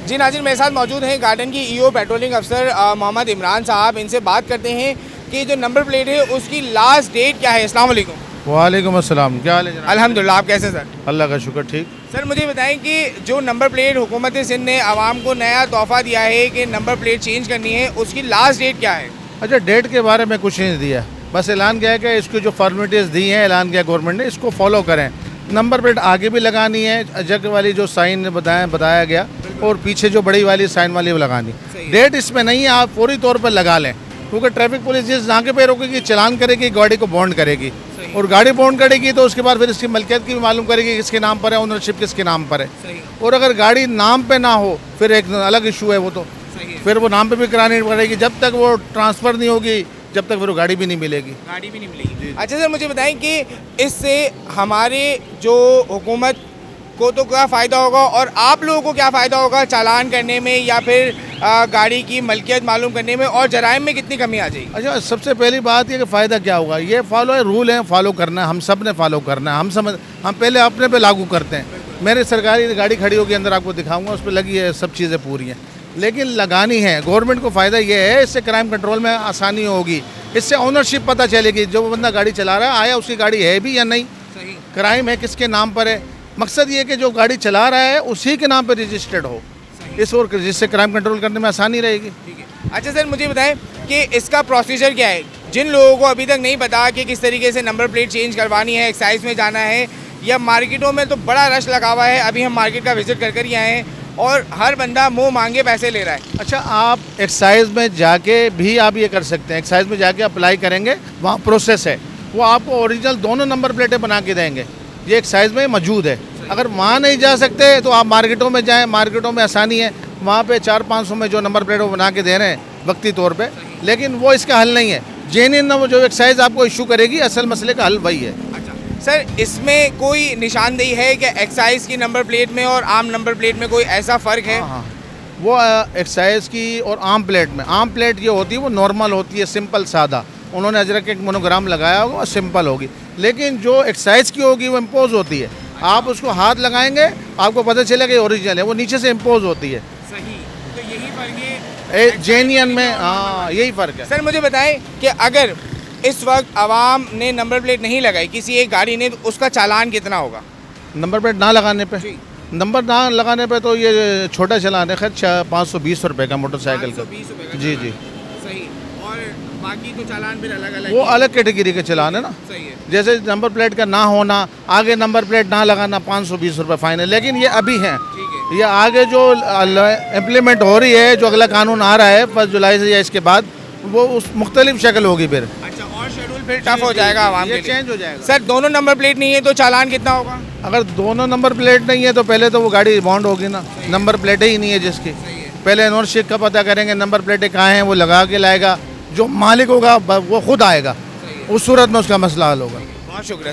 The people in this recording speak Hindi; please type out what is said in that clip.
जी नाज़रीन, मेरे साथ मौजूद हैं गार्डन की ईओ पेट्रोलिंग अफसर मोहम्मद इमरान साहब। इनसे बात करते हैं कि जो नंबर प्लेट है उसकी लास्ट डेट क्या है। अस्सलाम वालेकुम। वालेकुम अस्सलाम, क्या हाल है जनाब? अल्हम्दुलिल्लाह, आप कैसे सर? अल्लाह का शुक्र, ठीक। सर मुझे बताएं कि जो नंबर प्लेट हुकूमत सिंध ने आवाम को नया तोहफ़ा दिया है कि नंबर प्लेट चेंज करनी है, उसकी लास्ट डेट क्या है? अच्छा, डेट के बारे में कुछ नहीं दिया, बस ऐलान किया है कि इसकी जो फॉर्मेलिटीज़ दी हैं, ऐलान किया गवर्नमेंट ने, इसको फॉलो करें। नंबर प्लेट आगे भी लगानी है, जग वाली जो साइन बताया गया, और पीछे जो बड़ी वाली साइन वाली वो लगानी। डेट इसमें नहीं है, आप पूरी तौर पर लगा लें, क्योंकि ट्रैफिक पुलिस जिस नाके पे रोकेगी चालान करेगी, गाड़ी को बॉन्ड करेगी, और गाड़ी बॉन्ड करेगी तो उसके बाद फिर इसकी मलकियत की भी मालूम करेगी, किसके नाम पर है, ओनरशिप किसके नाम पर है। और अगर गाड़ी नाम पे ना हो फिर एक अलग इशू है, वो तो फिर वो नाम पे भी करानी पड़ेगी। जब तक वो ट्रांसफ़र नहीं होगी, जब तक फिर वो गाड़ी भी नहीं मिलेगी। अच्छा सर, मुझे बताएं कि इससे हमारे जो हुकूमत को तो क्या फ़ायदा होगा और आप लोगों को क्या फ़ायदा होगा चालान करने में या फिर गाड़ी की मलकियत मालूम करने में, और जराइम में कितनी कमी आ जाएगी? अच्छा, सबसे पहली बात ये कि फ़ायदा क्या होगा, ये फॉलो है, रूल है, फॉलो करना है, हम सब ने फॉलो करना है। हम पहले अपने पे लागू करते हैं। मेरे सरकारी गाड़ी खड़ी होगी, अंदर आपको दिखाऊंगा, उस पर लगी है, सब चीज़ें पूरी हैं, लेकिन लगानी है। गवर्नमेंट को फ़ायदा ये है, इससे क्राइम कंट्रोल में आसानी होगी, इससे ओनरशिप पता चलेगी, जो बंदा गाड़ी चला रहा है आया उसकी गाड़ी है भी या नहीं, क्राइम है किसके नाम पर है। मकसद ये कि जो गाड़ी चला रहा है उसी के नाम पर रजिस्टर्ड हो, इस और जिससे क्राइम कंट्रोल करने में आसानी रहेगी। अच्छा सर, मुझे बताएं कि इसका प्रोसीजर क्या है, जिन लोगों को अभी तक नहीं पता कि किस तरीके से नंबर प्लेट चेंज करवानी है, एक्साइज में जाना है या मार्केटों में तो बड़ा रश लगा हुआ है। अभी हम मार्केट का विजिट कर ही आए हैं और हर बंदा मुंह मांगे पैसे ले रहा है। अच्छा, आप एक्साइज में जाके भी आप ये कर सकते हैं, एक्साइज में जाके अप्लाई करेंगे, वहाँ प्रोसेस है, वो आपको ओरिजिनल दोनों नंबर प्लेटें बना के देंगे, ये एक्साइज में मौजूद है। अगर वहाँ नहीं जा सकते तो आप मार्केटों में जाएं, मार्केटों में आसानी है, वहाँ पे 400-500 में जो नंबर प्लेट वो बना के दे रहे हैं वक्ती तौर पे, लेकिन वो इसका हल नहीं है। जेन्युइन वो जो एक्साइज आपको इशू करेगी, असल मसले का हल वही है। सर, इसमें कोई निशानदेही है कि एक्साइज की नंबर प्लेट में और आम नंबर प्लेट में कोई ऐसा फ़र्क है? हाँ, वो एक्साइज की और आम प्लेट में, आम प्लेट ये होती है वो नॉर्मल होती है, सिंपल सादा, उन्होंने अजरक एक मोनोग्राम लगाया होगा, वो सिंपल होगी, लेकिन जो एक्साइज की होगी वो इम्पोज होती है। आप उसको हाथ लगाएंगे, आपको पता चलेगा कि ओरिजिनल है, वो नीचे से इम्पोज होती है। सही, तो यही फ़र्क है जेन्युइन में, हाँ यही फ़र्क है। सर मुझे बताएं कि अगर इस वक्त आवाम ने नंबर प्लेट नहीं लगाई किसी एक गाड़ी ने, तो उसका चालान कितना होगा? नंबर प्लेट ना लगाने पे, नंबर ना लगाने पे तो ये छोटा चालान है, खैर 520 रुपये का मोटरसाइकिल का। जी जी, सही। और बाकी तो चालान फिर अलग वो अलग कैटेगरी के चालान है ना। सही है। जैसे नंबर प्लेट का ना होना, आगे नंबर प्लेट ना लगाना, 520 रुपये फ़ाइन है, लेकिन ये अभी हैं। ये आगे जो इम्प्लीमेंट हो रही है, जो अगला कानून आ रहा है 1 जुलाई से या इसके बाद, वो उस मुख्तलिफ शक्ल होगी फिर। अच्छा, और शेड्यूल फिर टफ हो जाएगा आवाम के लिए, चेंज हो जाएगा। सर दोनों नंबर प्लेट नहीं है तो चालान कितना होगा? अगर दोनों नंबर प्लेट नहीं है तो पहले तो वो गाड़ी बॉन्ड होगी ना, नंबर प्लेट ही नहीं है जिसकी, पहले ओनरशिप का पता करेंगे, नंबर प्लेटें कहाँ हैं वो लगा के लाएगा, जो मालिक होगा वो खुद आएगा, उस सूरत में उसका मसला हल होगा। बहुत शुक्रिया सर।